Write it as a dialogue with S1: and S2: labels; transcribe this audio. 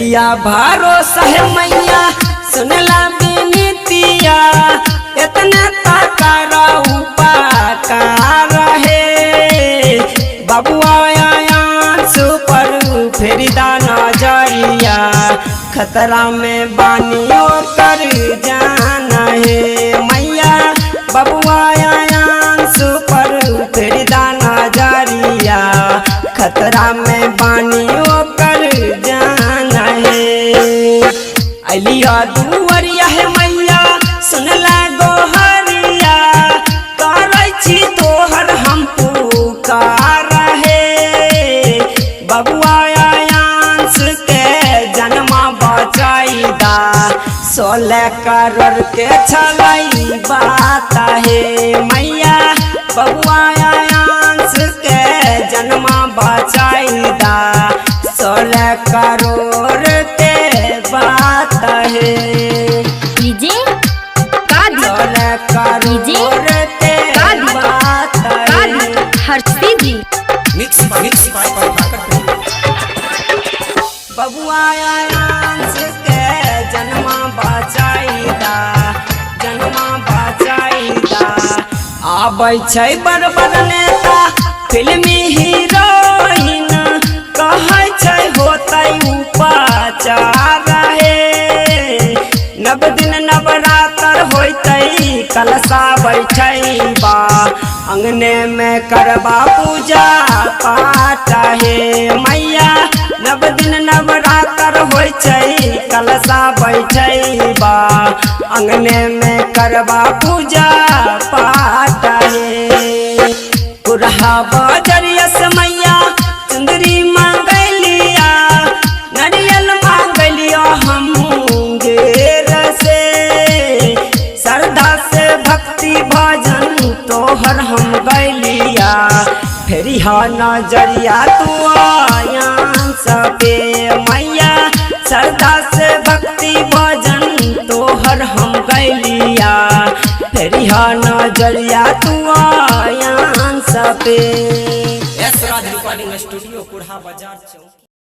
S1: बेटिया भरोसा है मैया सुनला बिनतिया इतना ताकारा उपकार है बबुआ आयांसु पर फेरी दाना जरिया खतरा में बानियों कर जाना है मैया बबुआ आयांसु पर फेरी दाना जरिया खतरा में बानियों कर जाना है। अलिया दुवरिया है मैया सुनला गोहरिया करै छी तोहर हम पुकार है बबुआ आयांस के जन्मा बचाईदा 16 करोड़ के छलाई बात है मैया बबुआ आयांस के जन्मा बचाईदा 16 करोड़ के बात है।
S2: डीजे
S1: 16 करोड़ के बात है।
S2: हर्षी जी
S3: मिक्स बाय
S1: बबुआ आयांस के जन्मा बचाईदा आबै छै बड़ बड़ नेता फिल्मी हीरोइन कहै छै होतै उपचार हे नव दिन नवरात्र होतै कलशा बैठै बा अंगने में करबा पूजा पाठ हे मैया नव दिन नवरात्र होइ छै कलशा बैठै बा अंगने में करबा पूजा पाठ हे पुरहा बजरिया से मैया चुंदरी मांगलिया नारियल मांगलिया हम गेर से श्रद्धा से भक्ति भजन तोहर हम गैलिया फेरी हा नजरिया तू आयांस पे मैया श्रद्धा से भक्ति भजन तोहर हम गैलिया फेरी हा नजरिया तू आयांस पे।
S3: एस राज रिकॉर्डिंग स्टूडियो कुढ़ा बाजार चौक।